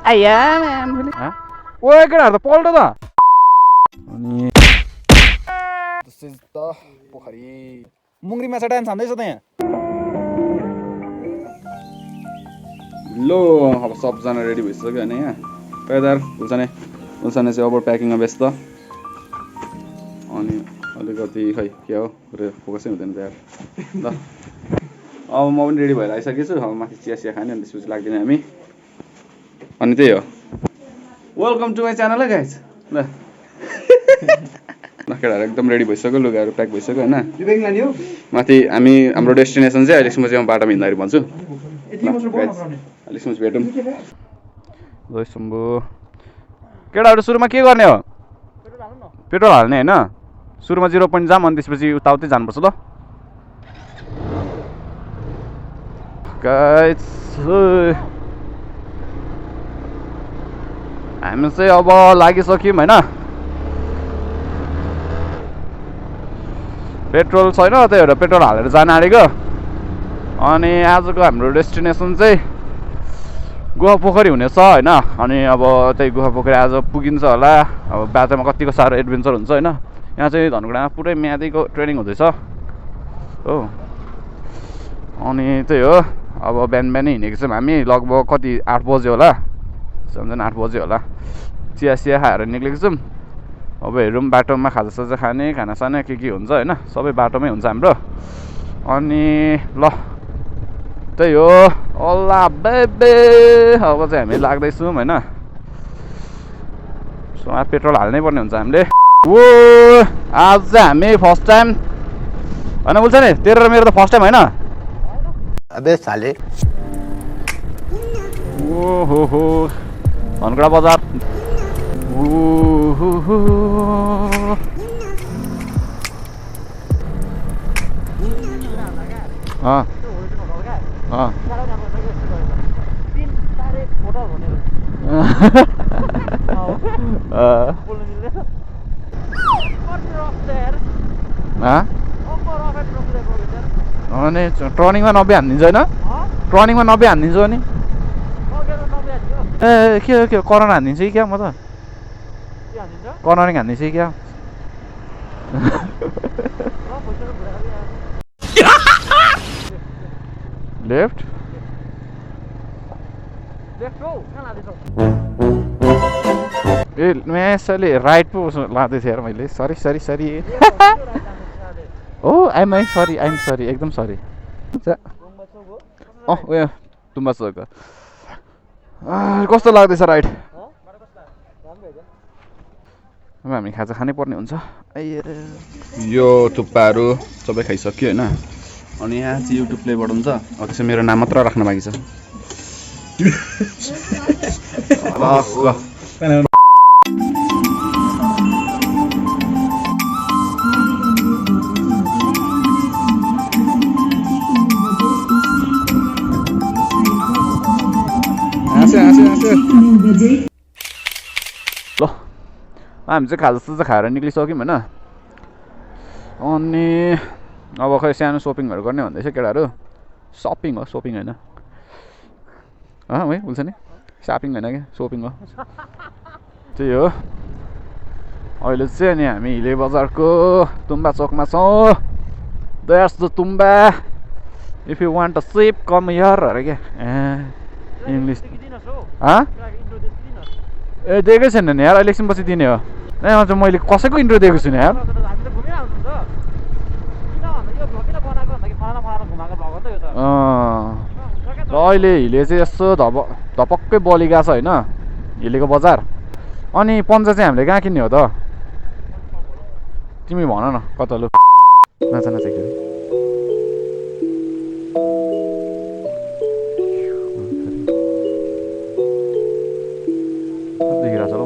आया ओए केटाहरु त पल्ट त अनि दिस इज द पोखरी मुंगरी माछा टाइम छान्दैछ त यहाँ लो अब सबजना रेडी भइसक्यो हैन यहाँ पैदार उल्सने चाहिँ ओभर प्याकिङमा व्यस्त अनि अलिकति खै के हो फोकसै हुँदैन त यार ल अब म पनि रेडी भएर आइसकेछु अब माथि चिया खाने अनि त्यसपछि लाग्दिने हामी अनि त्यही हो वेलकम टु माई च्यानल है गाइज ल केटाहरु एकदम रेडी भइसक्यो लुगाहरु प्याक भइसक्यो हैन माथि हामी हाम्रो डेस्टिनेसन चाहिँ अहिलेसम्म चाहिँ बाटोमा हिँड्दाखेरि भन्छु अहिलेसम्म भेटौँ ल शम्भु केटाहरु सुरुमा के गर्ने हो पेट्रोल हाल्ने हैन सुरुमा 0 पोइन्ट जाम अनि त्यसपछि उताउतै जानुपर्छ ल गाइज हामी चाहिँ अब लागिसक्यौँ हैन पेट्रोल छैन त्यही भएर पेट्रोल हालेर जान आँटेको अनि आजको हाम्रो डेस्टिनेसन चाहिँ गुफा पोखरी हुनेछ हैन अनि अब त्यही गुफा पोखरी आज पुगिन्छ होला अब बाटोमा कतिको साह्रो एडभेन्चर हुन्छ हैन यहाँ चाहिँ धनकुटामा पुरै म्यादीको ट्रेनिङ हुँदैछ हो अनि त्यही हो अब बिहानै हिँडेको छौँ हामी लगभग कति 8 बजे होला सम्झन 8 बजे होला चिया खाएर निक्लेको छौँ अब हेरौँ बाटोमा खाजासाजा खाने खानासाना के हुन्छ हैन सबै बाटोमै हुन्छ हाम्रो अनि ल त्यही हो अल्ला बेबे अब चाहिँ हामी लाग्दैछौँ हैन सो पेट्रोल हाल्नै पर्ने हुन्छ हामीले ओ आज चाहिँ हामी फर्स्ट टाइम हैन बोल्छ नि तेरो र मेरो त फर्स्ट टाइम हैन अबे साले ओ हो धनकुटा बजार अनि टर्निङमा 90 हानिदिन्छ होइन टर्निङमा 90 हानिदिन्छ अनि ए के करोना हानिदिन्छ कि क्या म त कर्नरिङ हान्दैछ कि क्या लेफ्ट ए यसले राइट पो लाँदै थिएँ यार मैले सरी ओ आइम सरी एकदम सरी अँ उयो तुम्बा चोक कस्तो लाग्दैछ राइड अब हामी खाजा खानै पर्ने हुन्छ यो थुक्पाहरू सबै खाइसक्यो होइन अनि यहाँ चाहिँ युट्युब प्ले बटन छ अब त्यसमा मेरो नाम मात्र राख्न बाँकी छ ल हामी चाहिँ खाजासाजा खाएर निक्लिसक्यौँ होइन अनि अब खै सानो सपिङहरू गर्ने भन्दैछ केटाहरू सपिङ हो सपिङ होइन है हुन्छ नि सपिङ होइन क्या सपिङ हो त्यही हो अहिले चाहिँ अनि हामी हिले बजारको तुम्बा चोकमा छौँ that's the Tumba if you want a sip come here अरे क्या इङ्ग्लिस ए दिएकै छैन नि यार इलेक्सन पछि दिने हो ए चाहिँ मैले कसैको इन्ट्रो दिएको छुइनँ यार र अहिले हिले चाहिँ यस्तो धपक्कै बलि गएको छ होइन हिलेको बजार अनि पन्जा चाहिँ हामीले कहाँ किन्ने हो त तिमी भन न कता लु नाचा देखिरहेको छ ल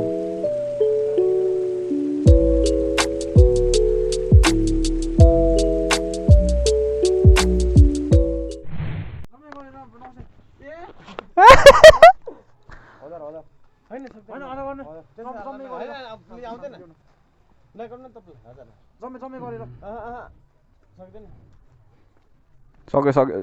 सक्यो सक्यो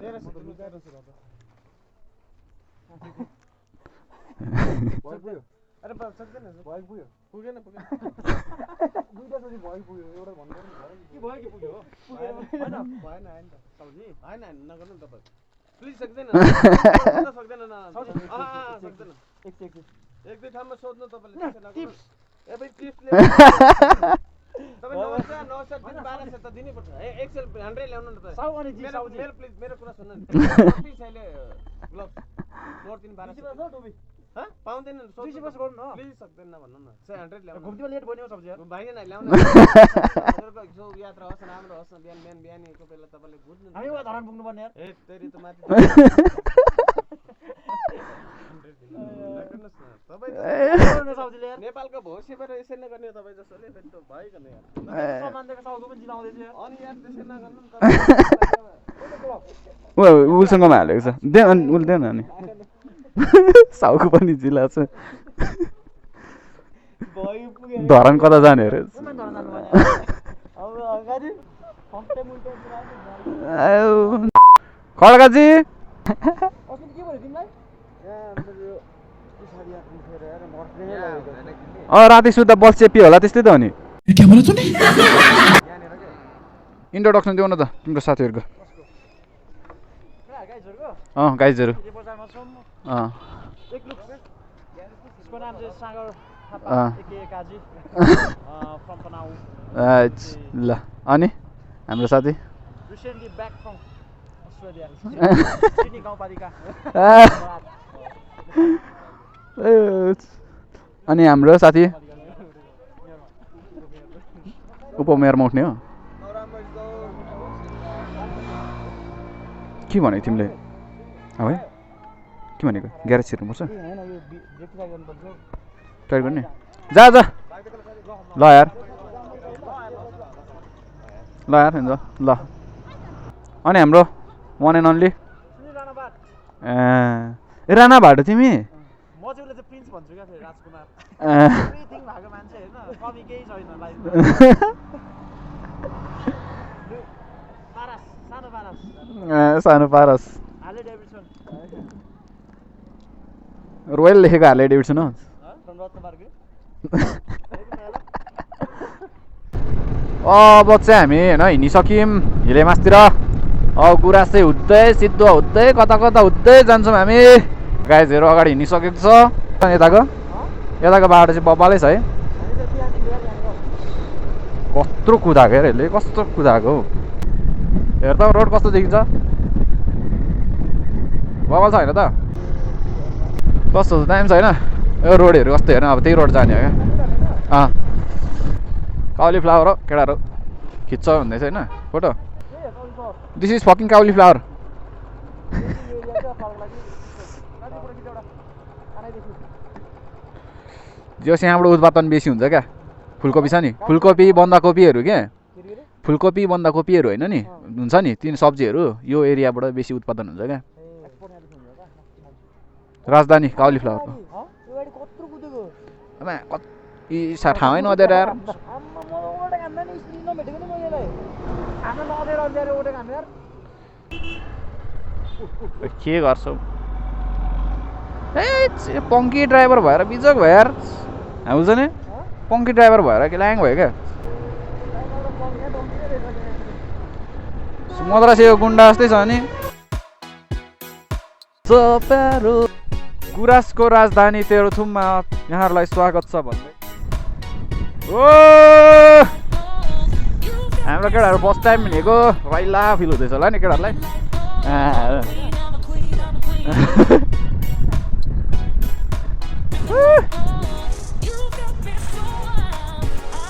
नेपालको भविष्यबाट यसरी नै गर्ने तपाईँ जसोले भइगयो उसँग हालेको छ दे उसले देऊ न अनि साउको पनि जिल्ला छ धरान कता जाने अरे खड्काजी राति सुत्दा बस चेपी होला त्यस्तै त हो नि इन्ट्रोडक्सन देऊ न त तिम्रो साथीहरूको गाइजहरू ल अनि हाम्रो साथी अनि हाम्रो साथी उपमेयरमा उठ्ने हो के भनेको तिमीले है के भनेको ग्यारेज छिर्नुपर्छ ट्राई गर्ने जा जा ल यार हुन्छ ल अनि हाम्रो वान एन्ड ओन्ली ए राणा भाट तिमी सानो पारस रोयल लेखेको हार्ले डेभिडसन हो अब चाहिँ हामी होइन हिँडिसक्यौँ हिलेमासतिर अब गुराँस चाहिँ हुँदै सिद्धो हुँदै कता कता हुँदै जान्छौँ हामी गाइजहरू अगाडि हिँडिसकेको छ यताको बाटो चाहिँ बब्बालै छ है कत्रो कुदाएको हेर यसले कस्तो कुदाएको हौ हेर त रोड कस्तो देखिन्छ बबाल छ होइन त कस्तो दामी छ होइन यो रोडहरू कस्तो हेर्नु अब त्यही रोड जाने हो क्या काउलीफ्लावर हो केटाहरू खिच्छ भन्दैछ होइन फोटो दिस इज फकिङ काउलीफ्लावर जो यहाँबाट उत्पादन बेसी हुन्छ क्या फुलकोपी छ नि फुलकोपी बन्दाकोपीहरू क्या फुलकोपी बन्दाकोपीहरू होइन नि हुन्छ नि तिन सब्जीहरू यो एरियाबाट बेसी उत्पादन हुन्छ क्या राजधानी काउलीफ्लावरको ठाउँै नदिएर यार के गर्छौ ए पङ्की ड्राइभर भएर बिजोग भयो यार बुझ्छ नि पङ्की ड्राइभर भएर कि ल्याङ भयो क्या मद्रासीको गुन्डा जस्तै छ नि गुराँसको राजधानी तेह्रथुममा यहाँहरूलाई स्वागत छ भन्दै ओ हाम्रो केटाहरू फर्स्ट टाइम हिँडेको रैला फिल हुँदैछ होला नि केटाहरूलाई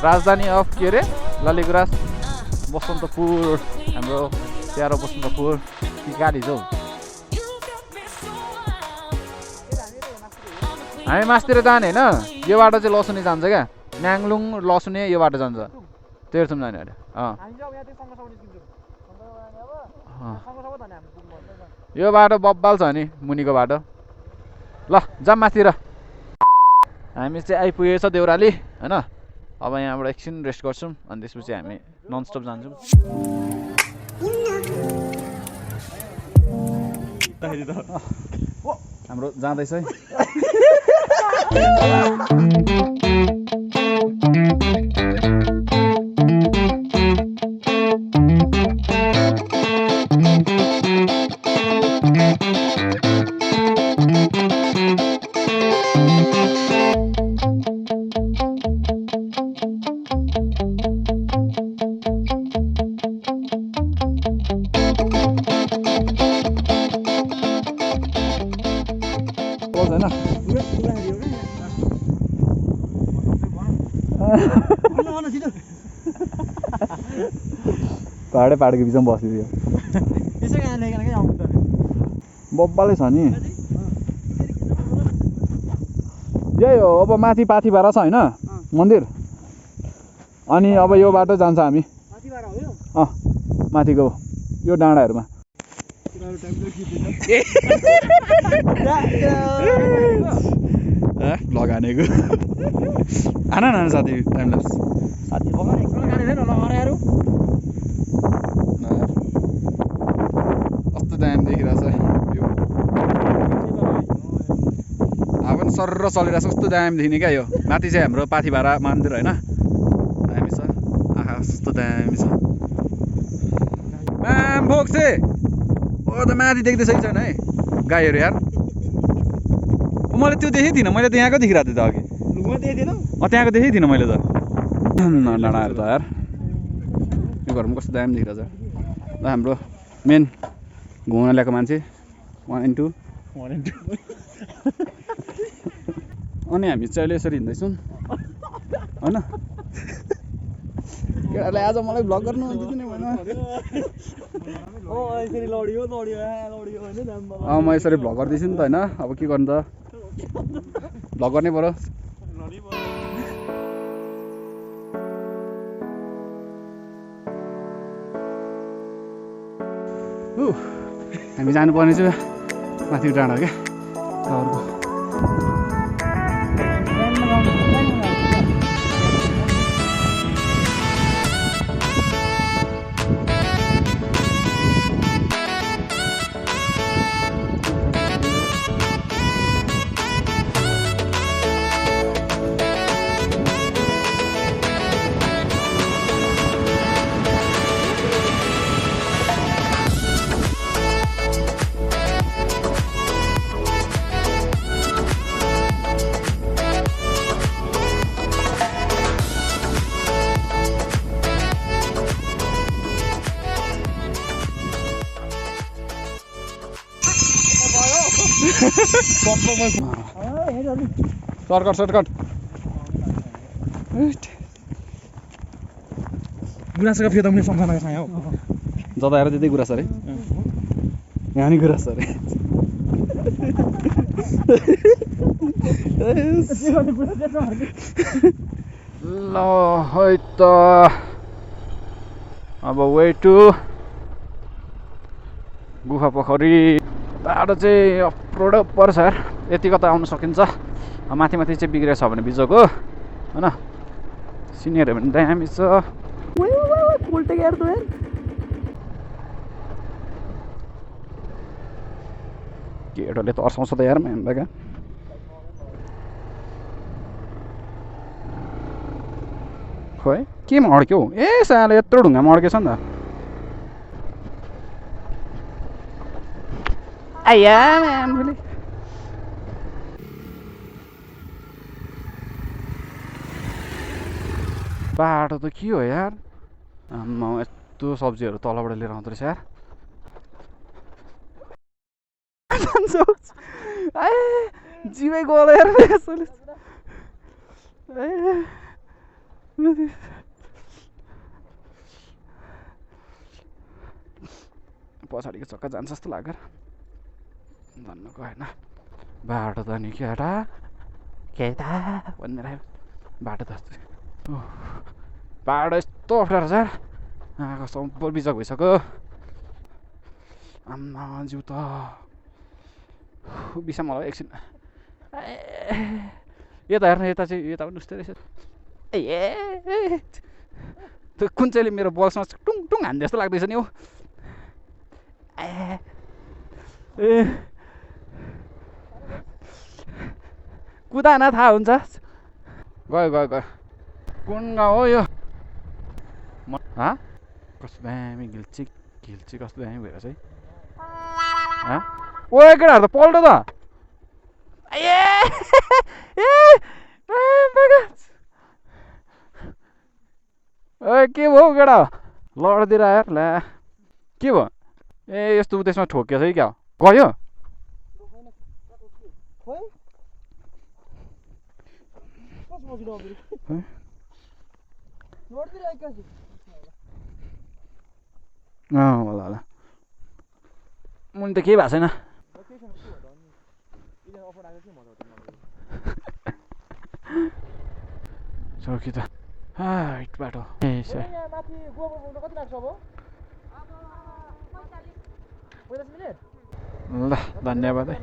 राजधानी अफ के अरे ललिगुराँस बसन्तपुर हाम्रो प्यारो बसन्तपुर गाडी छौ हामी मासतिर जाने होइन यो बाटो चाहिँ लसुने जान्छ क्या न्याङलुङ लसुने यो बाटो जान्छ तेह्रथुम जाने अरे यो बाटो बब्बाल छ नि मुनिको बाटो ल जाम माथितिर हामी चाहिँ आइपुगेछ देउराली होइन अब यहाँबाट एकछिन रेस्ट गर्छौँ अनि त्यसपछि हामी ननस्टप जान्छौँ जुत्दाखेरि त हाम्रो जाँदैछ है पाहाडै पाहाडको बिचमा बसिदियो बब्बालै छ नि यही हो अब माथि पाथिभारा छ होइन मन्दिर अनि अब यो बाटो जान्छ हामी माथिको यो डाँडाहरूमा भ्लग हानेको आन न साथी टाइम ल्याप्स साथी भगवान एकजना गाडी छैन नगरेहरू कस्तो दाम देखिरहेछ यो अब पनि सर्र चलिरहेछ कस्तो दाम देखिने क्या यो माथि चाहिँ हाम्रो पाथिभारा मन्दिर होइन दामी छ आहा कस्तो दामी छ म्याम बोक्से ओ त माथि देख्दैछ कि छैन है गाईहरू यार मैले त्यो देखेको थिइनँ मैले त यहाँको देखिरहेको थिएँ त अघि त्यहाँको देखेको थिइनँ मैले त डाँडाहरू त यार यो घरमा कस्तो दामी देखिरहेछ ल हाम्रो मेन घुमाउन ल्याएको मान्छे 1 and 2 अनि हामी चाहिँ अहिले यसरी हिँड्दैछौँ होइन केटाले आज मलाई भ्लग गर्नु हुन्छ नि म यसरी भ्लग गर्दैछु नि त होइन अब के गर्नु त भ्लग गर्नै पर्यो हामी जानुपर्ने चाहिँ माथिको डाँडा क्या टावरको सर्टकट गुराँसको फेद पनि सम्झना खायो जता हेर त्यतै गुराँस अरे यहाँ नि गुराँस अरे ल है त अब वे टु गुफा पोखरी बाटो चाहिँ अप्रोड पर्छ यार यति कता आउनु सकिन्छ माथि माथि चाहिँ बिग्रेको छ भने बिजोको होइन सिनियरहरू पनि दामी छ केटोले तर्साउँछ त यार म्यामलाई क्या खोइ केमा अड्क्यो ए साले यत्रो ढुङ्गामा अड्केछ नि त आया म्यामले बाटो त के हो यार आम्मा यस्तो सब्जीहरू तलबाट लिएर आउँदो रहेछ यार जिमै गयो यार पछाडिको चक्का जान्छ जस्तो लाग्यो भन्नुको होइन बाटो त नि केटा भनेर आयो बाटो त बाटो यस्तो अप्ठ्यारो छ आँखा सम्पूर्ण बिचक भइसक्यो आम्मा जिउ त बिसा मलाई एकछिन यता हेर्नु यता चाहिँ यता पनि उस्तै रहेछ ए त्यो कुन चाहिँले मेरो बलसँग टुङ टुङ हान्ने जस्तो लाग्दैछ नि हौ ए कुदाएन थाहा हुन्छ गयो गयो गयो कुन गाउँ हो यो कस्तो दामी घिल्ची घिल्ची कस्तो दामी भइरहेछ है ओ केटाहरू त पल्टो त ए के भयो केटा लड्दिएर यार ला के भयो ए यस्तो त्यसमा ठोकेछ कि क्या गयो होला होला मुनि त केही भएको छैन चौकी त हाइट बाटो ल धन्यवाद है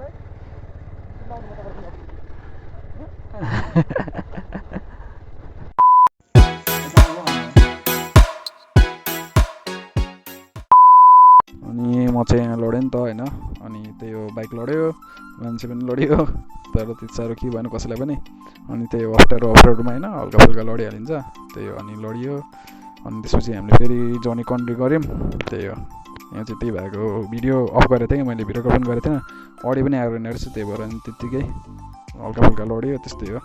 अनि म चाहिँ यहाँ लडेँ नि त होइन अनि त्यही हो बाइक लड्यो मान्छे पनि लड्यो तर त्यति साह्रो के भएन कसैलाई पनि अनि त्यही हो अफरोडमा होइन हल्का फुल्का लडिहालिन्छ त्यही हो अनि लडियो अनि त्यसपछि हामीले फेरि जर्नी कन्टिन्यू गऱ्यौँ त्यही हो यहाँ चाहिँ त्यही भएको भिडियो अफ गरेको थिएँ कि मैले भिडियो कल पनि गरेको थिएन अडियो पनि आएको रहेछ त्यही भएर अनि त्यत्तिकै हल्का फुल्का लड्यो त्यस्तै हो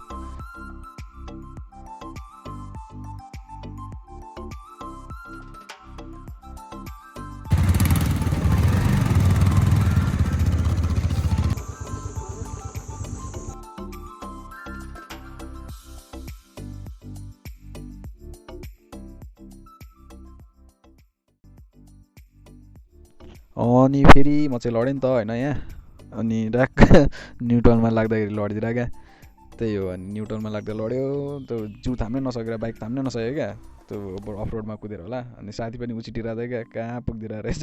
अनि फेरि म चाहिँ लडेँ नि त होइन यहाँ अनि ड्याक न्युट्रलमा लाग्दाखेरि लडिदिएर क्या त्यही हो अनि न्युट्रलमा लाग्दा लड्यो त्यो जिउ थाम्नै नसकेर बाइक थाम्नै नसक्यो क्या त्यो अफरोडमा कुदेर होला अनि साथी पनि उचिटिरहेको क्या कहाँ पुगिदिरहेको रहेछ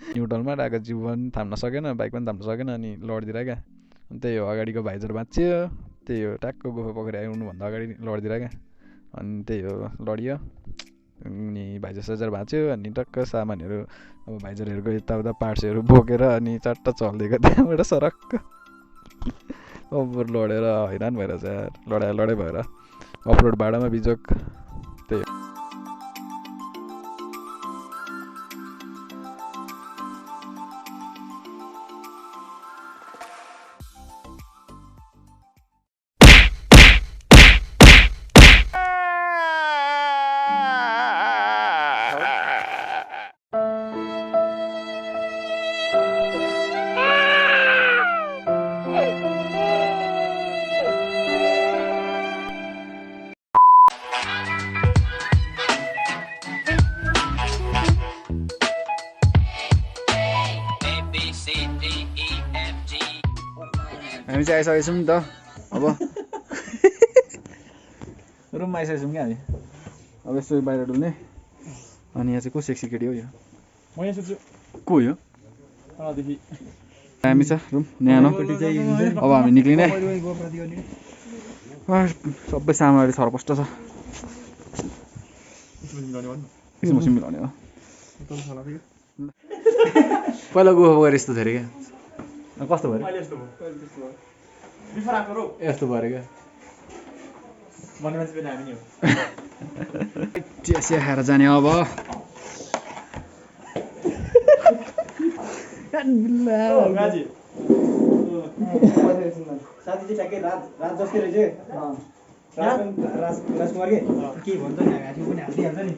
न्युट्रलमा आएको जिउ पनि थाम्न सकेन बाइक पनि थाम्न सकेन अनि लडिदिएर क्या अनि त्यही हो अगाडिको भाइजर बाँच्यो त्यही हो ट्याक्क गुफा पोखरी आउनुभन्दा अगाडि लडिदिएर क्या अनि त्यही हो लडियो अनि भाइजर साइजर भाँच्यो अनि टक्क सामानहरू अब भाइजरहरूको यताउता पार्ट्सहरू बोकेर अनि चट्ट चलिदिएको त्यहाँबाट सरक्क अब लडेर हैरान भएर चाहिँ लडाइ भएर अफरोड भाडामा बिजोक त्यही हामी चाहिँ आइसकेछौँ नि त अब रुममा आइसकेछौँ क्या हामी अब यसो बाहिर डुल्ने अनि यहाँ चाहिँ को सेक्सी केटी हो यो म यहाँ सुत्छु को यो हामी छ रुम न्यानो अब हामी निक्लिने सबै सामानहरू छरपष्ट छ मसिम मिलाउने हो पहिला गुफा गएर यस्तो धेरै क्या कस्तो भयो यस्तो भयो क्या चिया खाएर जाने अब साथी चाहिँ ठ्याक्कै रात जस्तै रहेछ राजकुमार के भन्छ नि हामी पनि हालिदिइहाल्छ नि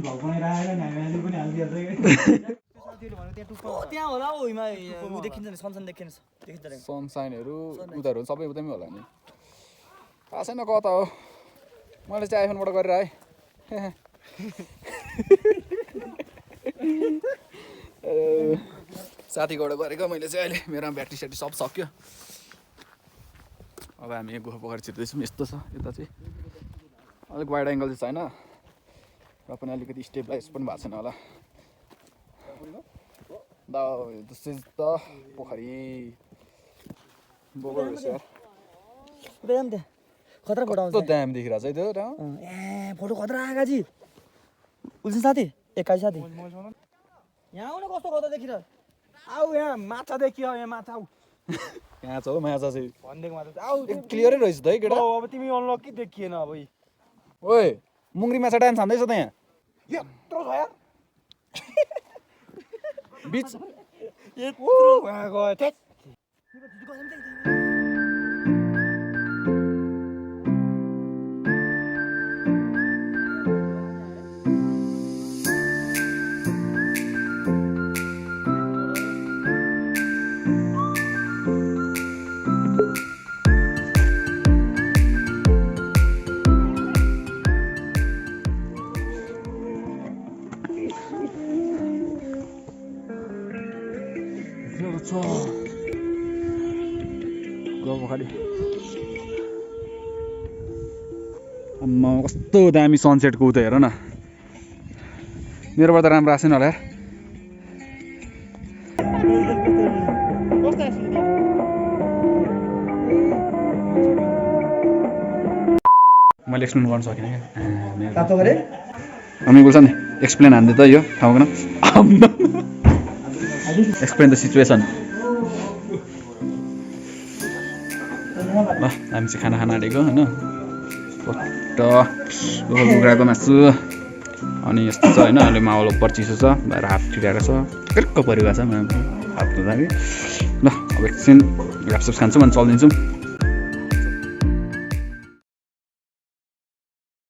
भग बनाएर आएर नि हामी पनि हालिदिइहाल्छ त्यहाँ होला हौ देखिन्छ नि सनसाइन देखिन्छ सनसाइनहरू उताहरू सबै उतैमै होला नि थाहा छैन कता हो मैले चाहिँ आइफोनबाट गरेर आएँ साथीबाट गरेको मैले चाहिँ अहिले मेरो ब्याट्री स्याट्री सब सक्यो अब हामी गुफा पोखरी छिर्दैछौँ यस्तो छ यता चाहिँ अलिक वाइड एङ्गल चाहिँ छैन र पनि अलिकति स्टेबलाइज पनि भएको छैन होला दिस इज द पोखरी बोगर रहेछ खतरा फोटो आउँछ ड्याम देखिरहेको छ है त्यो ए फोटो खतरा आगाजी उल्छ साथी एकाइ साथी यहाँ आउन कस्तो खतरा देखिरहेको आऊ यहाँ माछा देखियो यहाँ माछा आऊ कहाँ छ हौ माछा चाहिँ भन्देको माछा आऊ क्लियरै रहेछ त है केटा अब तिमी अनलकी देखिएन अब ओए मुङ्ग्री माछा डान्स हान्दैछ त यहाँ यत्रो छ यार बिच यत्रो गयो थेट अम्मा कस्तो दामी सनसेटको उता हेर न मेरोबाट त राम्रो आएन होला यार मैले एक्सप्लेन गर्न सकिनँ क्या अनि बोल्छ नि एक्सप्लेन हान्दै त यो ठाउँको नाम एक्सप्लेन द सिचुएसन ल हामी चाहिँ खाना आँटेको होइन पट्ट कुखुराको मासु अनि यस्तो छ होइन अहिले माहौल ओभर चिसो छ बाहिर हात ठिकाएको छ टिर्क परिरहेको छ हात धुँदा कि ल अब एकछिन घापसुप खान्छौँ अनि चलिदिन्छौँ